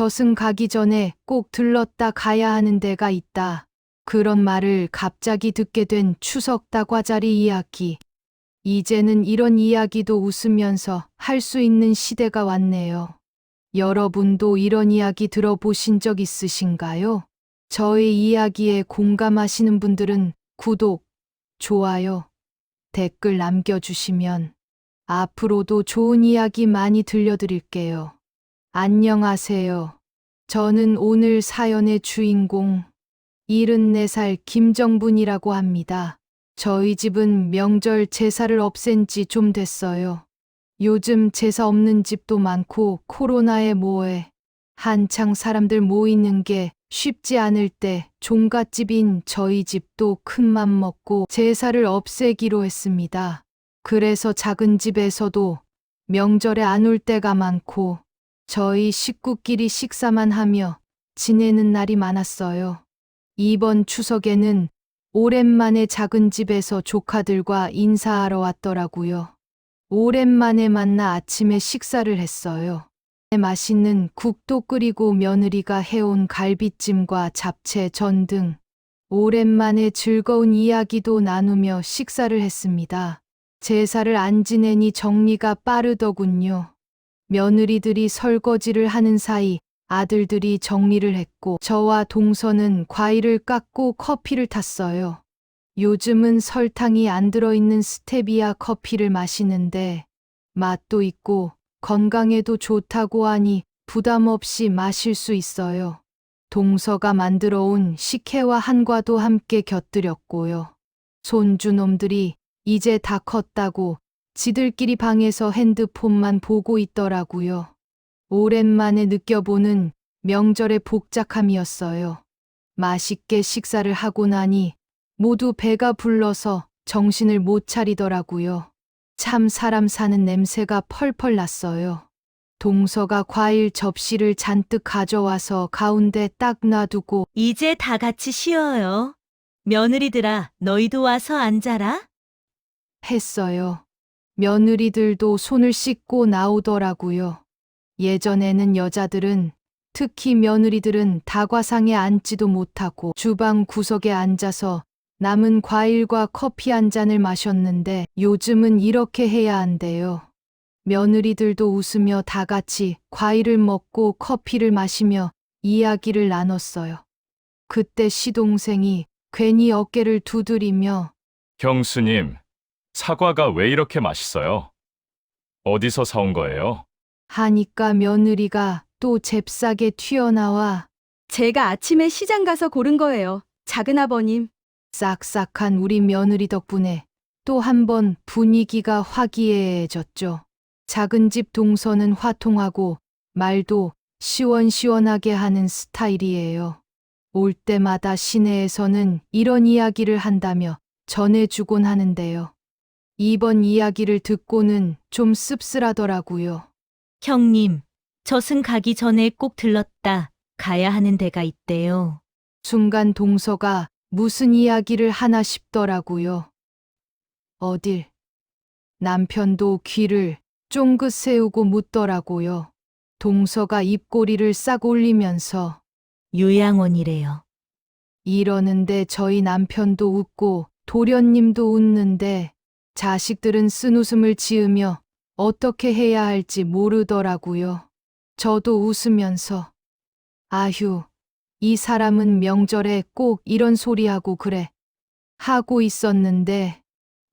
저승 가기 전에 꼭 들렀다 가야 하는 데가 있다. 그런 말을 갑자기 듣게 된 추석 다과자리 이야기. 이제는 이런 이야기도 웃으면서 할 수 있는 시대가 왔네요. 여러분도 이런 이야기 들어보신 적 있으신가요? 저의 이야기에 공감하시는 분들은 구독, 좋아요, 댓글 남겨주시면 앞으로도 좋은 이야기 많이 들려드릴게요. 안녕하세요. 저는 오늘 사연의 주인공 74살 김정분이라고 합니다. 저희 집은 명절 제사를 없앤 지 좀 됐어요. 요즘 제사 없는 집도 많고 코로나에 뭐해 한창 사람들 모이는 게 쉽지 않을 때 종갓집인 저희 집도 큰맘 먹고 제사를 없애기로 했습니다. 그래서 작은 집에서도 명절에 안 올 때가 많고 저희 식구끼리 식사만 하며 지내는 날이 많았어요. 이번 추석에는 오랜만에 작은 집에서 조카들과 인사하러 왔더라고요. 오랜만에 만나 아침에 식사를 했어요. 맛있는 국도 끓이고 며느리가 해온 갈비찜과 잡채, 전 등 오랜만에 즐거운 이야기도 나누며 식사를 했습니다. 제사를 안 지내니 정리가 빠르더군요. 며느리들이 설거지를 하는 사이 아들들이 정리를 했고 저와 동서는 과일을 깎고 커피를 탔어요. 요즘은 설탕이 안 들어있는 스테비아 커피를 마시는데 맛도 있고 건강에도 좋다고 하니 부담 없이 마실 수 있어요. 동서가 만들어 온 식혜와 한과도 함께 곁들였고요. 손주놈들이 이제 다 컸다고 지들끼리 방에서 핸드폰만 보고 있더라고요. 오랜만에 느껴보는 명절의 복잡함이었어요. 맛있게 식사를 하고 나니 모두 배가 불러서 정신을 못 차리더라고요. 참 사람 사는 냄새가 펄펄 났어요. 동서가 과일 접시를 잔뜩 가져와서 가운데 딱 놔두고 이제 다 같이 쉬어요. 며느리들아, 너희도 와서 앉아라. 했어요. 며느리들도 손을 씻고 나오더라고요. 예전에는 여자들은, 특히 며느리들은 다과상에 앉지도 못하고 주방 구석에 앉아서 남은 과일과 커피 한 잔을 마셨는데 요즘은 이렇게 해야 한대요. 며느리들도 웃으며 다 같이 과일을 먹고 커피를 마시며 이야기를 나눴어요. 그때 시동생이 괜히 어깨를 두드리며 경수님, 사과가 왜 이렇게 맛있어요? 어디서 사온 거예요? 하니까 며느리가 또 잽싸게 튀어나와 제가 아침에 시장 가서 고른 거예요. 작은아버님. 싹싹한 우리 며느리 덕분에 또 한 번 분위기가 화기애애해졌죠. 작은 집 동서는 화통하고 말도 시원시원하게 하는 스타일이에요. 올 때마다 시내에서는 이런 이야기를 한다며 전해주곤 하는데요. 이번 이야기를 듣고는 좀 씁쓸하더라고요. 형님, 저승 가기 전에 꼭 들렀다 가야 하는 데가 있대요. 순간 동서가 무슨 이야기를 하나 싶더라고요. 어딜? 남편도 귀를 쫑긋 세우고 묻더라고요. 동서가 입꼬리를 싹 올리면서 요양원이래요. 이러는데 저희 남편도 웃고 도련님도 웃는데 자식들은 쓴웃음을 지으며 어떻게 해야 할지 모르더라고요. 저도 웃으면서 아휴, 이 사람은 명절에 꼭 이런 소리 하고 그래. 하고 있었는데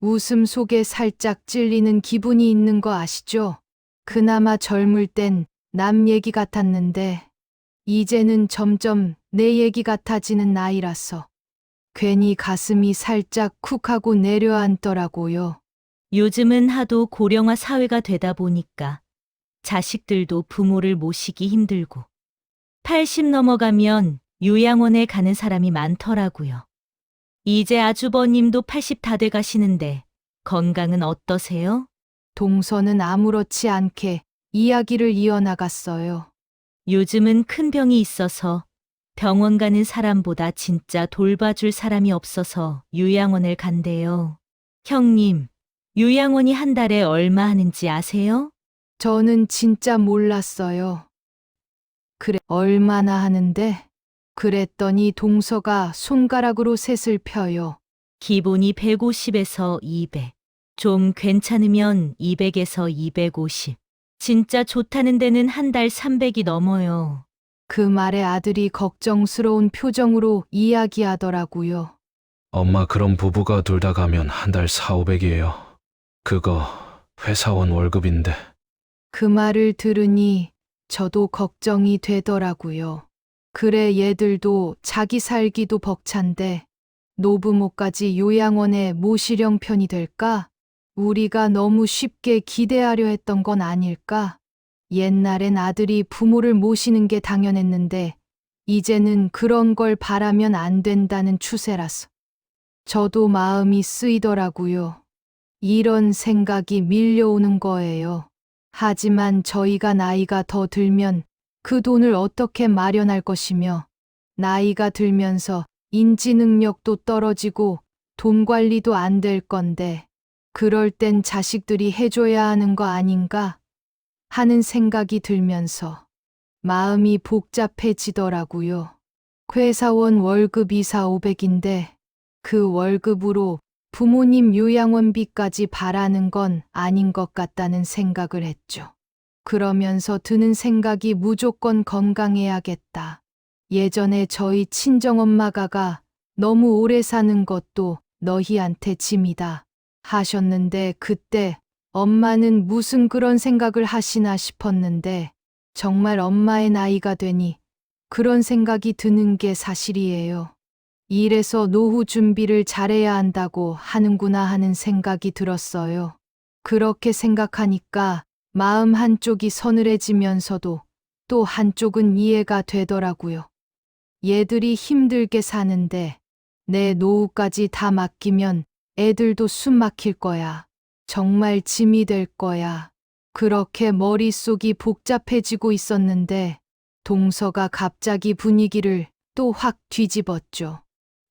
웃음 속에 살짝 찔리는 기분이 있는 거 아시죠? 그나마 젊을 땐 남 얘기 같았는데 이제는 점점 내 얘기 같아지는 나이라서 괜히 가슴이 살짝 쿡 하고 내려앉더라고요. 요즘은 하도 고령화 사회가 되다 보니까 자식들도 부모를 모시기 힘들고 80 넘어가면 요양원에 가는 사람이 많더라고요. 이제 아주버님도 80 다 돼 가시는데 건강은 어떠세요? 동서는 아무렇지 않게 이야기를 이어나갔어요. 요즘은 큰 병이 있어서 병원 가는 사람보다 진짜 돌봐줄 사람이 없어서 요양원을 간대요. 형님, 요양원이 한 달에 얼마 하는지 아세요? 저는 진짜 몰랐어요. 그래, 얼마나 하는데? 그랬더니 동서가 손가락으로 셋을 펴요. 기본이 150에서 200. 좀 괜찮으면 200에서 250. 진짜 좋다는 데는 한 달 300이 넘어요. 그 말에 아들이 걱정스러운 표정으로 이야기하더라고요. 엄마 그럼 부부가 둘 다 가면 한 달 4,500이에요. 그거 회사원 월급인데. 그 말을 들으니 저도 걱정이 되더라고요. 그래 얘들도 자기 살기도 벅찬데 노부모까지 요양원에 모시령 편이 될까? 우리가 너무 쉽게 기대하려 했던 건 아닐까? 옛날엔 아들이 부모를 모시는 게 당연했는데 이제는 그런 걸 바라면 안 된다는 추세라서 저도 마음이 쓰이더라고요. 이런 생각이 밀려오는 거예요. 하지만 저희가 나이가 더 들면 그 돈을 어떻게 마련할 것이며 나이가 들면서 인지 능력도 떨어지고 돈 관리도 안 될 건데 그럴 땐 자식들이 해줘야 하는 거 아닌가 하는 생각이 들면서 마음이 복잡해지더라고요. 회사원 월급이 4,500인데 그 월급으로 부모님 요양원비까지 바라는 건 아닌 것 같다는 생각을 했죠. 그러면서 드는 생각이 무조건 건강해야겠다. 예전에 저희 친정엄마가 너무 오래 사는 것도 너희한테 짐이다 하셨는데 그때 엄마는 무슨 그런 생각을 하시나 싶었는데 정말 엄마의 나이가 되니 그런 생각이 드는 게 사실이에요. 이래서 노후 준비를 잘해야 한다고 하는구나 하는 생각이 들었어요. 그렇게 생각하니까 마음 한쪽이 서늘해지면서도 또 한쪽은 이해가 되더라고요. 얘들이 힘들게 사는데 내 노후까지 다 맡기면 애들도 숨 막힐 거야. 정말 짐이 될 거야. 그렇게 머릿속이 복잡해지고 있었는데 동서가 갑자기 분위기를 또 확 뒤집었죠.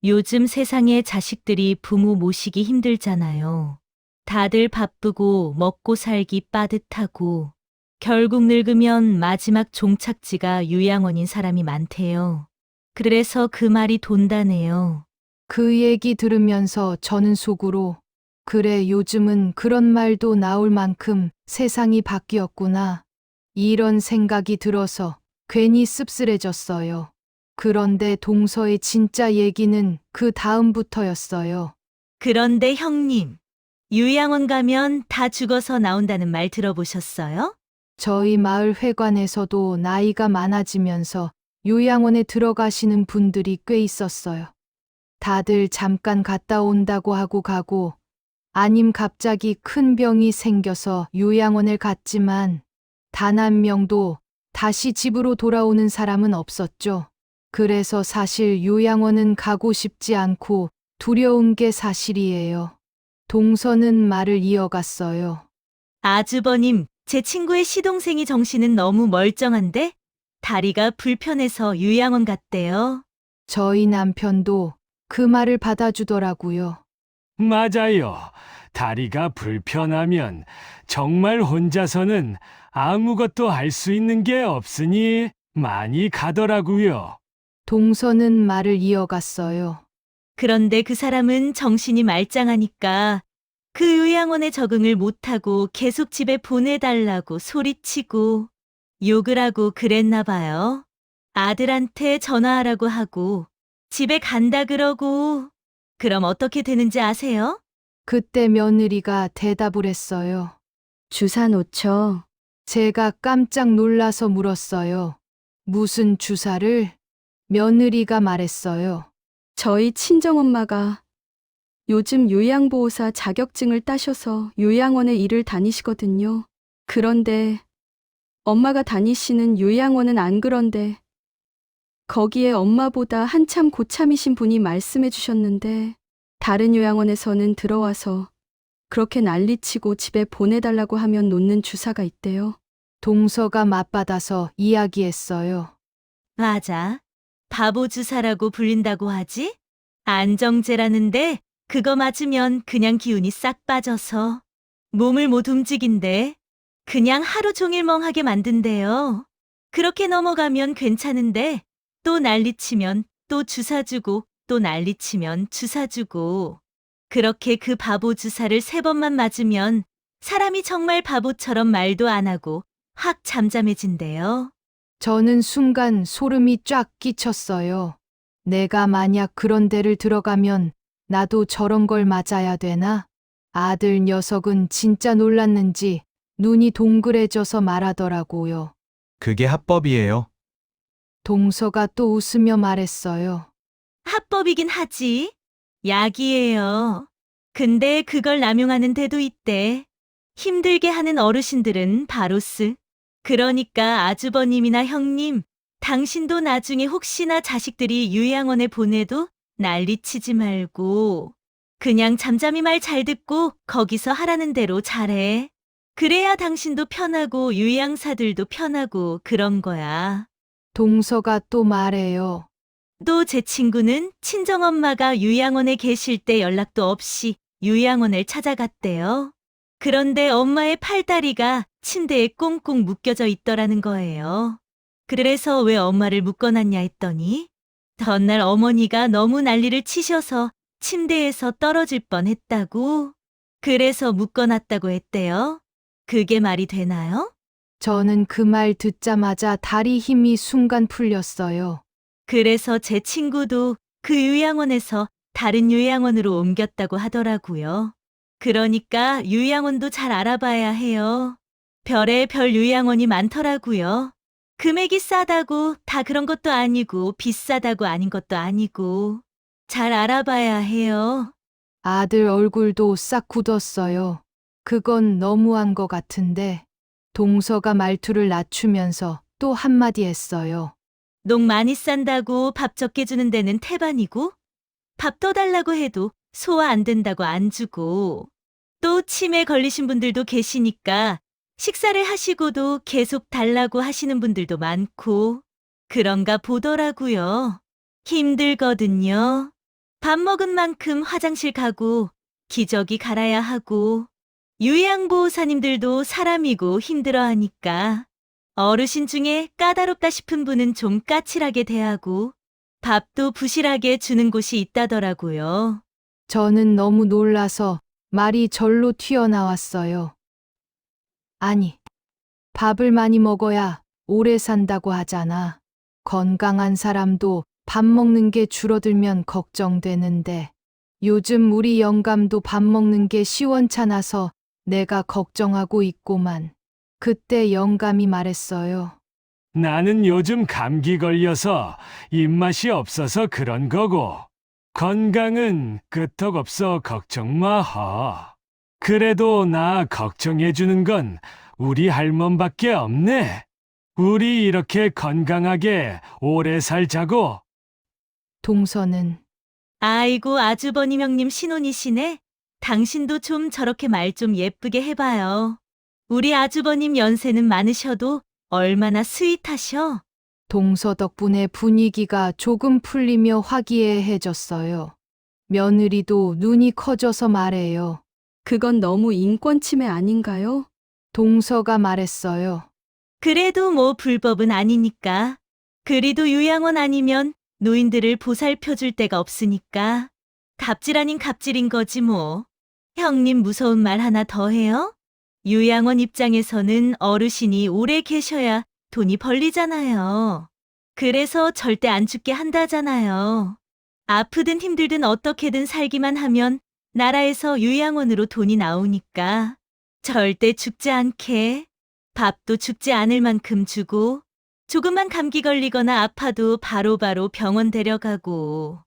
요즘 세상에 자식들이 부모 모시기 힘들잖아요. 다들 바쁘고 먹고 살기 빠듯하고 결국 늙으면 마지막 종착지가 요양원인 사람이 많대요. 그래서 그 말이 돈다네요. 그 얘기 들으면서 저는 속으로 그래 요즘은 그런 말도 나올 만큼 세상이 바뀌었구나. 이런 생각이 들어서 괜히 씁쓸해졌어요. 그런데 동서의 진짜 얘기는 그 다음부터였어요. 그런데 형님, 요양원 가면 다 죽어서 나온다는 말 들어보셨어요? 저희 마을 회관에서도 나이가 많아지면서 요양원에 들어가시는 분들이 꽤 있었어요. 다들 잠깐 갔다 온다고 하고 가고 아님 갑자기 큰 병이 생겨서 요양원을 갔지만 단 한 명도 다시 집으로 돌아오는 사람은 없었죠. 그래서 사실 요양원은 가고 싶지 않고 두려운 게 사실이에요. 동서는 말을 이어갔어요. 아주버님, 제 친구의 시동생이 정신은 너무 멀쩡한데 다리가 불편해서 요양원 갔대요. 저희 남편도 그 말을 받아주더라고요. 맞아요. 다리가 불편하면 정말 혼자서는 아무것도 할 수 있는 게 없으니 많이 가더라고요. 동서는 말을 이어갔어요. 그런데 그 사람은 정신이 말짱하니까 그 요양원에 적응을 못하고 계속 집에 보내달라고 소리치고 욕을 하고 그랬나 봐요. 아들한테 전화하라고 하고 집에 간다 그러고 그럼 어떻게 되는지 아세요? 그때 며느리가 대답을 했어요. 주사 놓죠. 제가 깜짝 놀라서 물었어요. 무슨 주사를? 며느리가 말했어요. 저희 친정엄마가 요즘 요양보호사 자격증을 따셔서 요양원에 일을 다니시거든요. 그런데 엄마가 다니시는 요양원은 안 그런데 거기에 엄마보다 한참 고참이신 분이 말씀해 주셨는데 다른 요양원에서는 들어와서 그렇게 난리치고 집에 보내달라고 하면 놓는 주사가 있대요. 동서가 맞받아서 이야기했어요. 맞아. 바보 주사라고 불린다고 하지? 안정제라는데 그거 맞으면 그냥 기운이 싹 빠져서 몸을 못 움직인대. 그냥 하루 종일 멍하게 만든대요. 그렇게 넘어가면 괜찮은데 또 난리치면 또 주사 주고 또 난리치면 주사 주고 그렇게 그 바보 주사를 3번만 맞으면 사람이 정말 바보처럼 말도 안 하고 확 잠잠해진대요. 저는 순간 소름이 쫙 끼쳤어요. 내가 만약 그런 데를 들어가면 나도 저런 걸 맞아야 되나? 아들 녀석은 진짜 놀랐는지 눈이 동그래져서 말하더라고요. 그게 합법이에요. 동서가 또 웃으며 말했어요. 합법이긴 하지. 약이에요. 근데 그걸 남용하는 데도 있대. 힘들게 하는 어르신들은 바로스. 그러니까 아주버님이나 형님, 당신도 나중에 혹시나 자식들이 요양원에 보내도 난리치지 말고 그냥 잠잠히 말 잘 듣고 거기서 하라는 대로 잘해. 그래야 당신도 편하고 요양사들도 편하고 그런 거야. 동서가 또 말해요. 또 제 친구는 친정엄마가 요양원에 계실 때 연락도 없이 요양원을 찾아갔대요. 그런데 엄마의 팔다리가 침대에 꽁꽁 묶여져 있더라는 거예요. 그래서 왜 엄마를 묶어놨냐 했더니 전날 어머니가 너무 난리를 치셔서 침대에서 떨어질 뻔했다고. 그래서 묶어놨다고 했대요. 그게 말이 되나요? 저는 그 말 듣자마자 다리 힘이 순간 풀렸어요. 그래서 제 친구도 그 요양원에서 다른 요양원으로 옮겼다고 하더라고요. 그러니까 요양원도 잘 알아봐야 해요. 별의별 요양원이 많더라고요. 금액이 싸다고 다 그런 것도 아니고 비싸다고 아닌 것도 아니고 잘 알아봐야 해요. 아들 얼굴도 싹 굳었어요. 그건 너무한 것 같은데. 동서가 말투를 낮추면서 또 한마디 했어요. 농 많이 싼다고 밥 적게 주는 데는 태반이고 밥 더 달라고 해도 소화 안 된다고 안 주고 또 치매 걸리신 분들도 계시니까 식사를 하시고도 계속 달라고 하시는 분들도 많고 그런가 보더라고요. 힘들거든요. 밥 먹은 만큼 화장실 가고 기저귀 갈아야 하고 요양보호사님들도 사람이고 힘들어하니까 어르신 중에 까다롭다 싶은 분은 좀 까칠하게 대하고 밥도 부실하게 주는 곳이 있다더라고요. 저는 너무 놀라서 말이 절로 튀어나왔어요. 아니, 밥을 많이 먹어야 오래 산다고 하잖아. 건강한 사람도 밥 먹는 게 줄어들면 걱정되는데 요즘 우리 영감도 밥 먹는 게 시원찮아서 내가 걱정하고 있고만. 그때 영감이 말했어요. 나는 요즘 감기 걸려서 입맛이 없어서 그런 거고, 건강은 끄떡없어 걱정 마허. 그래도 나 걱정해주는 건 우리 할멈밖에 없네. 우리 이렇게 건강하게 오래 살자고. 동서는 아이고 아주버님 형님 신혼이시네. 당신도 좀 저렇게 말 좀 예쁘게 해봐요. 우리 아주버님 연세는 많으셔도 얼마나 스윗하셔. 동서 덕분에 분위기가 조금 풀리며 화기애애해졌어요. 며느리도 눈이 커져서 말해요. 그건 너무 인권 침해 아닌가요? 동서가 말했어요. 그래도 뭐 불법은 아니니까. 그리도 요양원 아니면 노인들을 보살펴줄 데가 없으니까. 갑질 아닌 갑질인 거지 뭐. 형님 무서운 말 하나 더 해요? 요양원 입장에서는 어르신이 오래 계셔야 돈이 벌리잖아요. 그래서 절대 안 죽게 한다잖아요. 아프든 힘들든 어떻게든 살기만 하면 나라에서 요양원으로 돈이 나오니까 절대 죽지 않게 밥도 죽지 않을 만큼 주고 조금만 감기 걸리거나 아파도 바로바로 병원 데려가고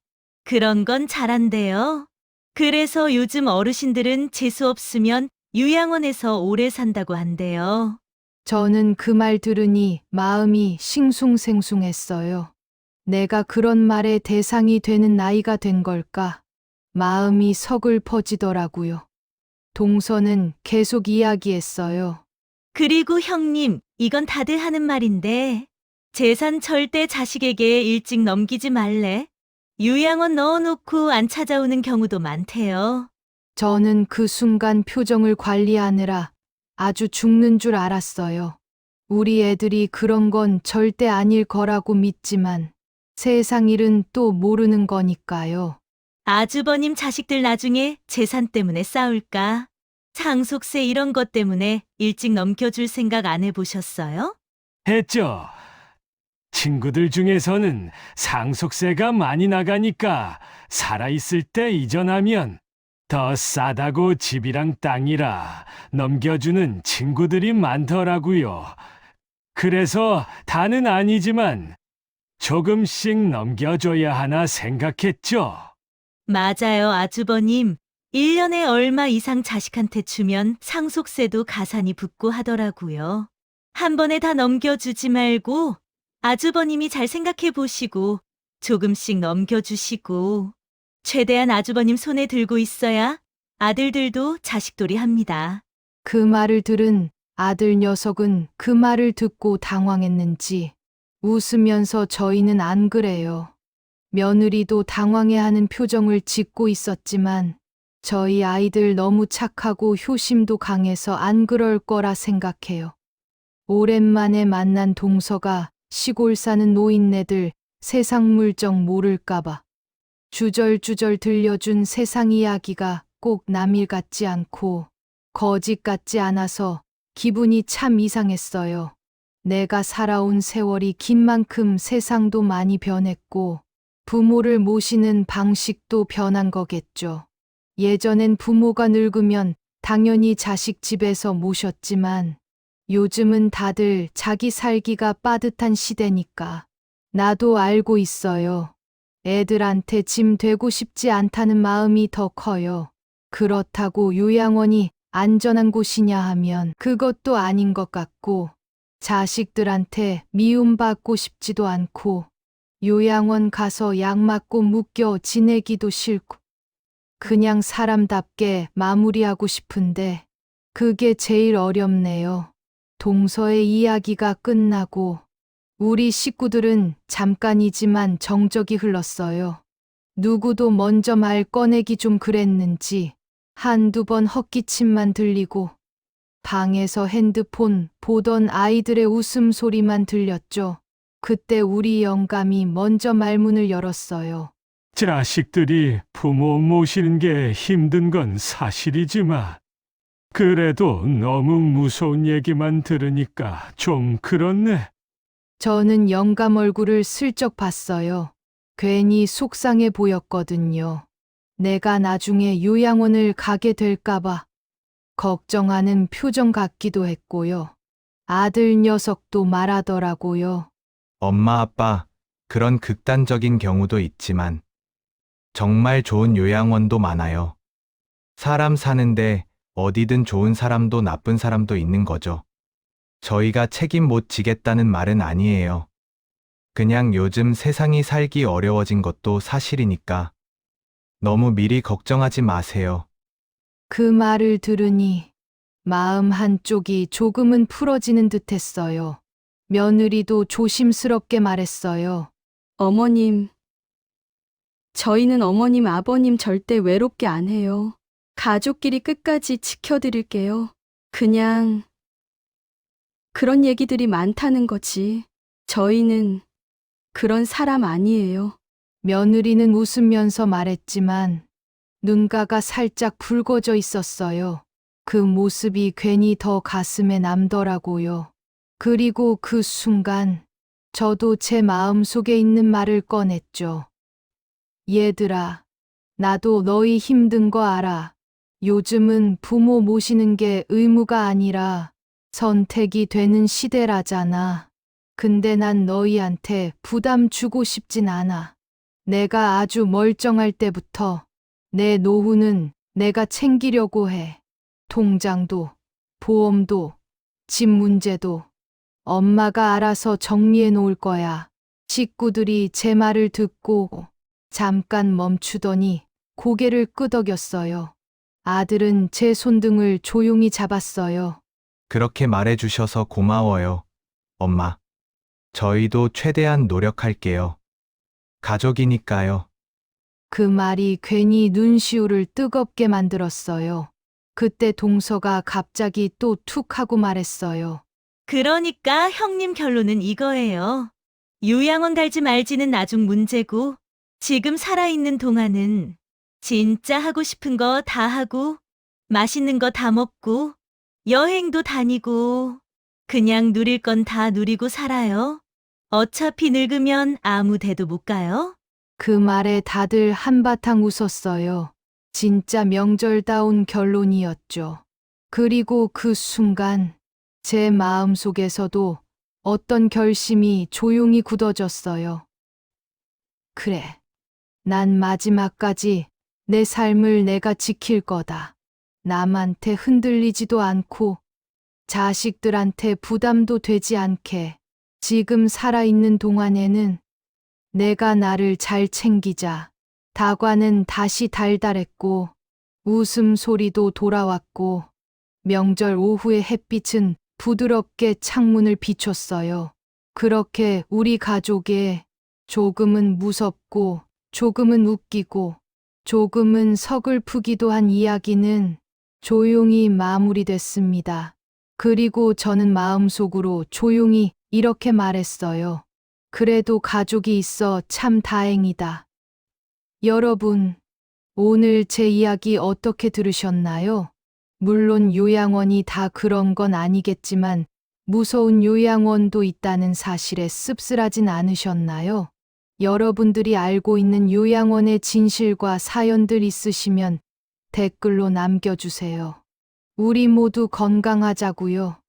그런 건 잘한대요. 그래서 요즘 어르신들은 재수 없으면 요양원에서 오래 산다고 한대요. 저는 그 말 들으니 마음이 싱숭생숭했어요. 내가 그런 말의 대상이 되는 나이가 된 걸까? 마음이 서글퍼지더라고요. 동서는 계속 이야기했어요. 그리고 형님, 이건 다들 하는 말인데 재산 절대 자식에게 일찍 넘기지 말래. 요양원 넣어놓고 안 찾아오는 경우도 많대요. 저는 그 순간 표정을 관리하느라 아주 죽는 줄 알았어요. 우리 애들이 그런 건 절대 아닐 거라고 믿지만 세상 일은 또 모르는 거니까요. 아주버님 자식들 나중에 재산 때문에 싸울까? 상속세 이런 것 때문에 일찍 넘겨줄 생각 안 해보셨어요? 했죠. 친구들 중에서는 상속세가 많이 나가니까 살아있을 때 이전하면 더 싸다고 집이랑 땅이라 넘겨주는 친구들이 많더라고요. 그래서 다는 아니지만 조금씩 넘겨줘야 하나 생각했죠. 맞아요, 아주버님. 1년에 얼마 이상 자식한테 주면 상속세도 가산이 붙고 하더라고요. 한 번에 다 넘겨주지 말고 아주버님이 잘 생각해 보시고 조금씩 넘겨주시고 최대한 아주버님 손에 들고 있어야 아들들도 자식돌이 합니다. 그 말을 들은 아들 녀석은 그 말을 듣고 당황했는지 웃으면서 저희는 안 그래요. 며느리도 당황해하는 표정을 짓고 있었지만 저희 아이들 너무 착하고 효심도 강해서 안 그럴 거라 생각해요. 오랜만에 만난 동서가 시골 사는 노인네들 세상 물정 모를까봐 주절주절 들려준 세상 이야기가 꼭 남일 같지 않고 거짓 같지 않아서 기분이 참 이상했어요. 내가 살아온 세월이 긴 만큼 세상도 많이 변했고 부모를 모시는 방식도 변한 거겠죠. 예전엔 부모가 늙으면 당연히 자식 집에서 모셨지만 요즘은 다들 자기 살기가 빠듯한 시대니까 나도 알고 있어요. 애들한테 짐 되고 싶지 않다는 마음이 더 커요. 그렇다고 요양원이 안전한 곳이냐 하면 그것도 아닌 것 같고 자식들한테 미움받고 싶지도 않고 요양원 가서 약 맞고 묶여 지내기도 싫고 그냥 사람답게 마무리하고 싶은데 그게 제일 어렵네요. 동서의 이야기가 끝나고 우리 식구들은 잠깐이지만 정적이 흘렀어요. 누구도 먼저 말 꺼내기 좀 그랬는지 한두 번 헛기침만 들리고 방에서 핸드폰 보던 아이들의 웃음소리만 들렸죠. 그때 우리 영감이 먼저 말문을 열었어요. 자식들이 부모 모시는 게 힘든 건 사실이지만 그래도 너무 무서운 얘기만 들으니까 좀 그렇네. 저는 영감 얼굴을 슬쩍 봤어요. 괜히 속상해 보였거든요. 내가 나중에 요양원을 가게 될까봐 걱정하는 표정 같기도 했고요. 아들 녀석도 말하더라고요. 엄마, 아빠, 그런 극단적인 경우도 있지만 정말 좋은 요양원도 많아요. 사람 사는데 어디든 좋은 사람도 나쁜 사람도 있는 거죠. 저희가 책임 못 지겠다는 말은 아니에요. 그냥 요즘 세상이 살기 어려워진 것도 사실이니까 너무 미리 걱정하지 마세요. 그 말을 들으니 마음 한쪽이 조금은 풀어지는 듯 했어요. 며느리도 조심스럽게 말했어요. 어머님, 저희는 어머님, 아버님 절대 외롭게 안 해요. 가족끼리 끝까지 지켜드릴게요. 그냥 그런 얘기들이 많다는 거지. 저희는 그런 사람 아니에요. 며느리는 웃으면서 말했지만 눈가가 살짝 붉어져 있었어요. 그 모습이 괜히 더 가슴에 남더라고요. 그리고 그 순간 저도 제 마음속에 있는 말을 꺼냈죠. 얘들아, 나도 너희 힘든 거 알아. 요즘은 부모 모시는 게 의무가 아니라 선택이 되는 시대라잖아. 근데 난 너희한테 부담 주고 싶진 않아. 내가 아주 멀쩡할 때부터 내 노후는 내가 챙기려고 해. 통장도, 보험도, 집 문제도 엄마가 알아서 정리해 놓을 거야. 식구들이 제 말을 듣고 잠깐 멈추더니 고개를 끄덕였어요. 아들은 제 손등을 조용히 잡았어요. 그렇게 말해주셔서 고마워요, 엄마. 저희도 최대한 노력할게요. 가족이니까요. 그 말이 괜히 눈시울을 뜨겁게 만들었어요. 그때 동서가 갑자기 또 툭 하고 말했어요. 그러니까 형님 결론은 이거예요. 요양원 갈지 말지는 나중 문제고, 지금 살아있는 동안은 진짜 하고 싶은 거 다 하고, 맛있는 거 다 먹고, 여행도 다니고, 그냥 누릴 건 다 누리고 살아요. 어차피 늙으면 아무 데도 못 가요. 그 말에 다들 한바탕 웃었어요. 진짜 명절다운 결론이었죠. 그리고 그 순간 제 마음속에서도 어떤 결심이 조용히 굳어졌어요. 그래. 난 마지막까지 내 삶을 내가 지킬 거다. 남한테 흔들리지도 않고 자식들한테 부담도 되지 않게 지금 살아있는 동안에는 내가 나를 잘 챙기자. 다과는 다시 달달했고 웃음소리도 돌아왔고 명절 오후의 햇빛은 부드럽게 창문을 비췄어요. 그렇게 우리 가족의 조금은 무섭고 조금은 웃기고 조금은 서글프기도 한 이야기는 조용히 마무리됐습니다. 그리고 저는 마음속으로 조용히 이렇게 말했어요. 그래도 가족이 있어 참 다행이다. 여러분, 오늘 제 이야기 어떻게 들으셨나요? 물론 요양원이 다 그런 건 아니겠지만 무서운 요양원도 있다는 사실에 씁쓸하진 않으셨나요? 여러분들이 알고 있는 요양원의 진실과 사연들 있으시면 댓글로 남겨주세요. 우리 모두 건강하자고요.